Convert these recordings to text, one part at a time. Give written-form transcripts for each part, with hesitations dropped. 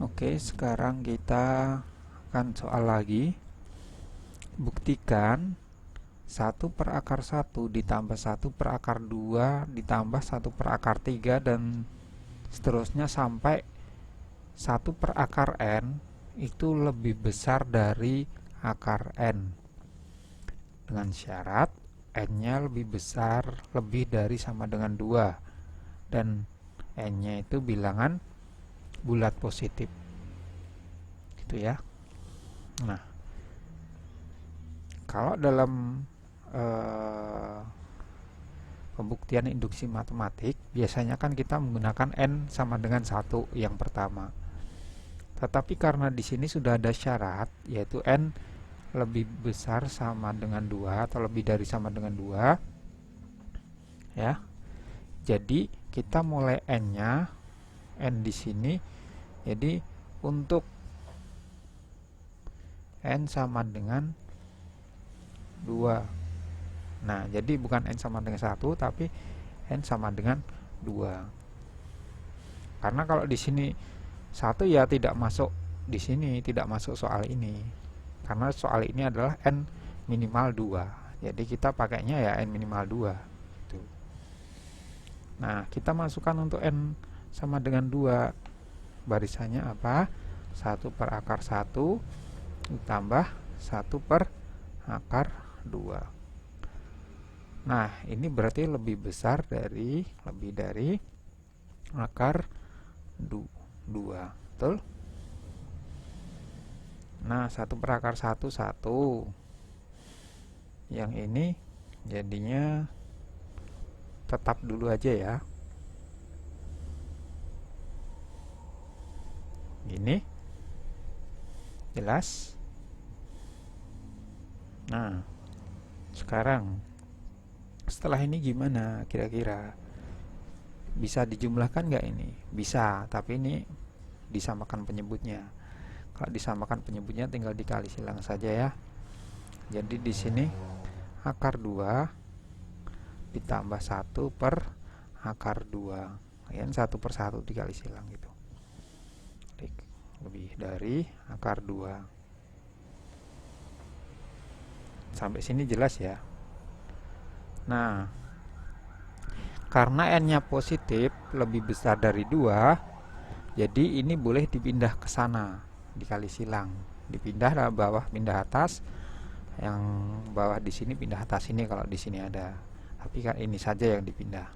Oke, sekarang kita akan soal lagi. Buktikan 1/(1) ditambah 1/(2) ditambah 1/(3) dan seterusnya sampai 1/(n) itu lebih besar dari akar n, dengan syarat n-nya lebih besar, lebih dari sama dengan 2, dan n-nya itu bilangan bulat positif gitu ya. Nah, kalau dalam pembuktian induksi matematik biasanya kan kita menggunakan n sama dengan 1 yang pertama. Tetapi karena di sini sudah ada syarat yaitu n lebih besar sama dengan 2 atau lebih dari sama dengan 2 ya. Jadi kita mulai n-nya, n di sini. Jadi untuk n sama dengan 2. Nah, jadi bukan n sama dengan 1 tapi n sama dengan 2. Karena kalau di sini 1 ya tidak masuk di sini, tidak masuk soal ini. Karena soal ini adalah n minimal 2. Jadi kita pakainya ya n minimal 2 gitu. Nah, kita masukkan untuk n sama dengan 2. Barisannya apa? 1/(1) ditambah 1/(2). Nah, ini berarti lebih besar dari akar 2. Betul? Nah, 1/(1) 1. Yang ini jadinya tetap dulu aja ya. Ini jelas? Nah, sekarang setelah ini gimana kira-kira? Bisa dijumlahkan nggak ini? Bisa, tapi ini disamakan penyebutnya. Kalau disamakan penyebutnya tinggal dikali silang saja ya. Jadi di sini akar 2 ditambah 1/(2). Kemudian 1/1 dikali silang gitu. Lebih dari akar 2. Sampai sini jelas ya. Nah, karena n-nya positif lebih besar dari 2, jadi ini boleh dipindah ke sana, dikali silang. Dipindah dari bawah pindah atas, yang bawah di sini pindah atas sini kalau di sini ada. Tapi kan ini saja yang dipindah.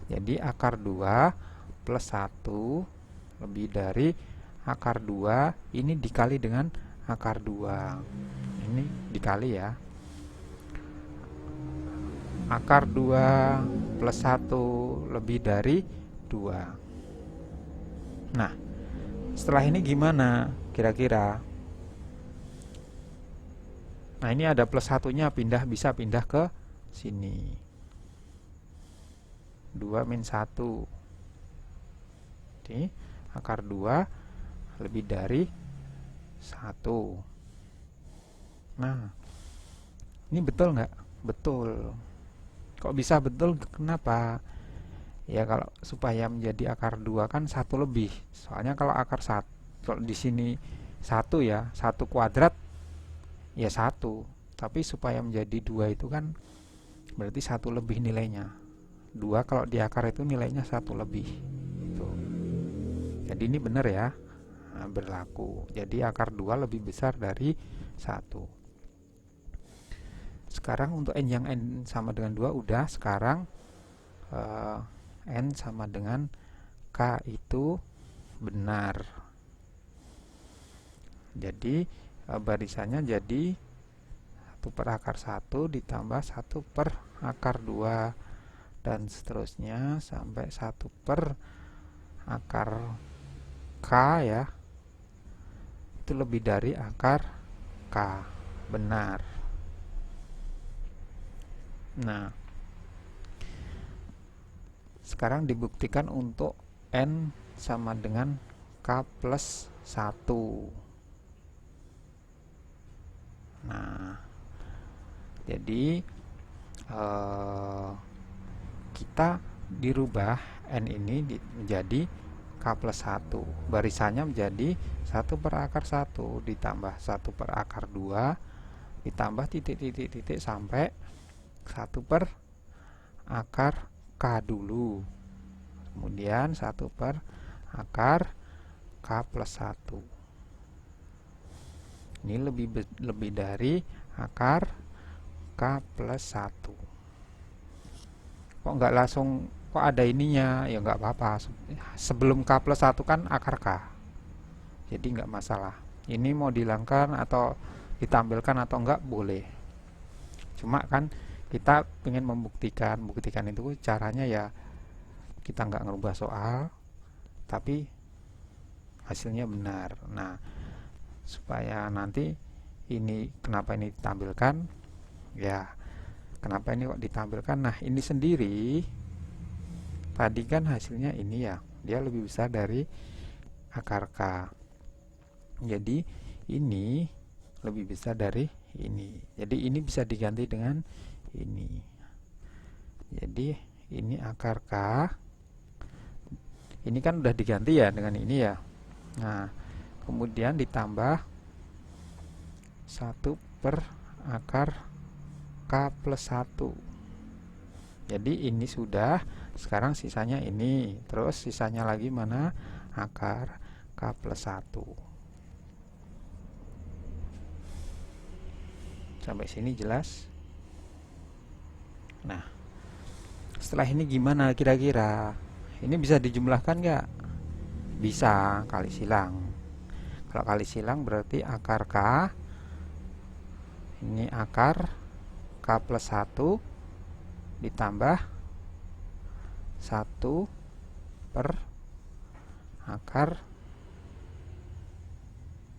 Jadi akar 2 plus 1 lebih dari akar 2 ini dikali dengan akar 2. Ini dikali ya. Akar 2 plus 1 lebih dari 2. Nah, setelah ini gimana kira-kira? Nah, ini ada plus 1-nya bisa pindah ke sini. 2 min 1. Jadi akar 2 lebih dari 1. Nah, ini betul nggak? Betul. Kok bisa betul? Kenapa? Ya kalau supaya menjadi akar 2 kan 1 lebih. Soalnya kalau akar 1, kalau di sini 1 ya, 1 kuadrat ya 1. Tapi supaya menjadi 2 itu kan berarti 1 lebih nilainya. 2 kalau di akar itu nilainya 1 lebih. Gitu. Jadi ini benar ya. Nah, berlaku. Jadi akar 2 lebih besar dari 1. Sekarang untuk n yang n sama dengan 2 udah. Sekarang n sama dengan k itu benar. Jadi barisannya jadi 1/(1) ditambah 1/(2) dan seterusnya sampai 1/(k) ya. Itu lebih dari akar k. Benar. Nah, sekarang dibuktikan untuk n sama dengan k plus 1. Nah, jadi kita dirubah n ini menjadi k plus 1. Barisannya menjadi 1 per akar 1 ditambah 1 per akar 2 ditambah titik-titik-titik sampai 1 per akar K dulu. Kemudian 1 per akar K plus 1. Ini lebih dari akar K plus 1. Kok nggak langsung, kok ada ininya? Ya nggak apa-apa. Sebelum K plus 1 kan akar K. Jadi nggak masalah. Ini mau dihilangkan atau ditampilkan atau enggak boleh. Cuma kan kita ingin membuktikan itu caranya ya kita nggak ngerubah soal, tapi hasilnya benar. Nah, supaya nanti ini kenapa ini ditampilkan ya, kenapa ini kok ditampilkan. Nah, ini sendiri tadi kan hasilnya ini ya, dia lebih besar dari akar K, jadi ini lebih besar dari ini, jadi ini bisa diganti dengan ini. Jadi ini akar K, ini kan udah diganti ya dengan ini ya. Nah, kemudian ditambah 1 per akar K plus 1. Jadi ini sudah, sekarang sisanya ini, terus sisanya lagi mana? Akar K plus 1. Sampai sini jelas? Nah, setelah ini gimana kira-kira? Ini bisa dijumlahkan nggak? Bisa, kali silang. Kalau kali silang berarti akar K, ini akar K plus 1 ditambah 1 per akar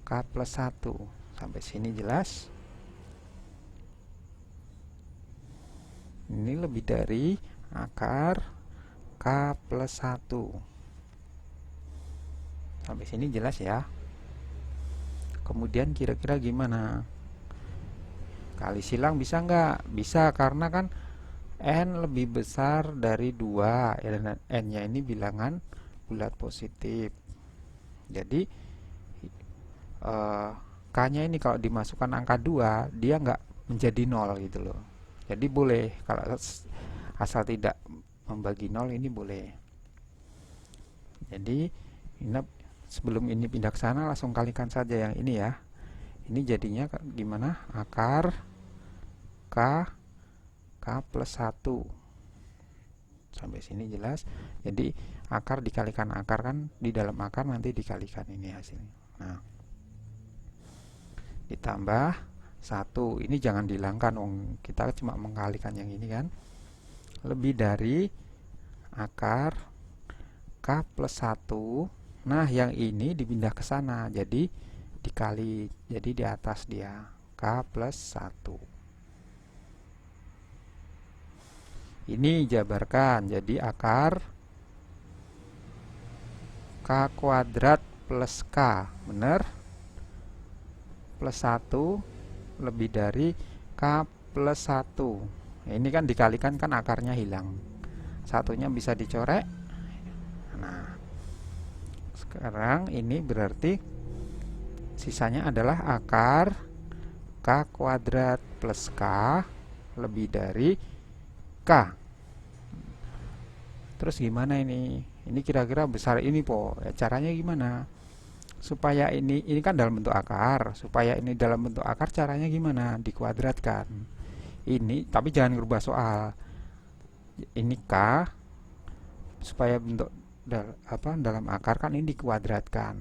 K plus 1. Sampai sini jelas? Ini lebih dari akar K plus 1. Sampai sini jelas ya? Kemudian kira-kira gimana? Kali silang bisa nggak? Bisa, karena kan N lebih besar dari 2. N-nya ini bilangan bulat positif. Jadi K-nya ini kalau dimasukkan angka 2, dia nggak menjadi 0 gitu loh. Jadi boleh, kalau asal tidak membagi 0 ini boleh. Jadi ini, sebelum ini pindah ke sana langsung kalikan saja yang ini ya. Ini jadinya gimana? Akar K plus 1. Sampai sini jelas? Jadi akar dikalikan akar, kan di dalam akar nanti dikalikan ini hasilnya. Nah, ditambah 1. Ini jangan dihilangkan, kita cuma mengkalikan yang ini kan. Lebih dari akar K plus 1. Nah, yang ini dipindah ke sana, jadi dikali, jadi di atas dia K plus 1. Ini jabarkan, jadi akar K kuadrat plus K, bener? Plus 1 lebih dari K plus 1. Ini kan dikalikan, kan akarnya hilang, satunya bisa dicorek. Nah, sekarang ini berarti sisanya adalah akar K kuadrat plus K lebih dari K. Terus gimana ini? Ini kira-kira besar ini po. Ya, caranya gimana? Supaya ini kan dalam bentuk akar. Supaya ini dalam bentuk akar, caranya gimana? Dikuadratkan. Ini, tapi jangan merubah soal. Ini K, supaya bentuk dalam akar kan ini dikuadratkan.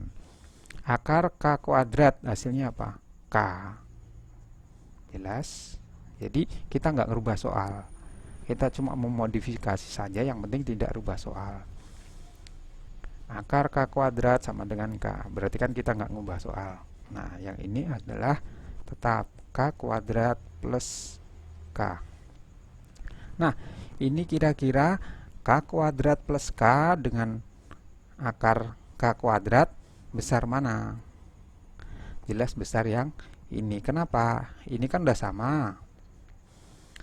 Akar K kuadrat hasilnya apa? K. Jelas? Jadi kita nggak ngerubah soal, kita cuma memodifikasi saja, yang penting tidak rubah soal. Akar K kuadrat sama dengan K, berarti kan kita nggak ngubah soal. Nah, yang ini adalah tetap K kuadrat plus K. Nah, ini kira-kira K kuadrat plus K dengan akar K kuadrat besar mana? Jelas besar yang ini. Kenapa? Ini kan udah sama.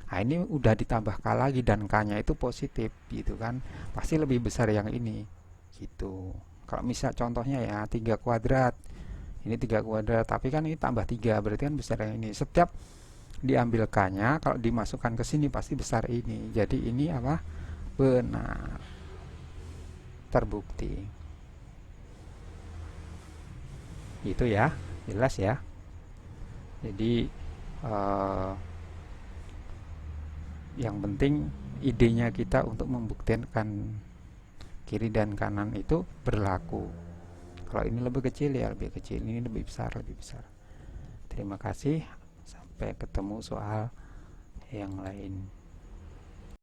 Nah, ini udah ditambah K lagi dan K nya itu positif gitu kan, pasti lebih besar yang ini gitu. Kalau misal contohnya ya 3 kuadrat, ini 3 kuadrat, tapi kan ini tambah 3, berarti kan besar yang ini. Setiap diambilkannya, kalau dimasukkan ke sini pasti besar ini. Jadi ini apa? Benar. Terbukti. Itu ya, jelas ya. Jadi yang penting idenya kita untuk membuktikan kiri dan kanan itu berlaku. Kalau ini lebih kecil ya lebih kecil, ini lebih besar lebih besar. Terima kasih, sampai ketemu soal yang lain.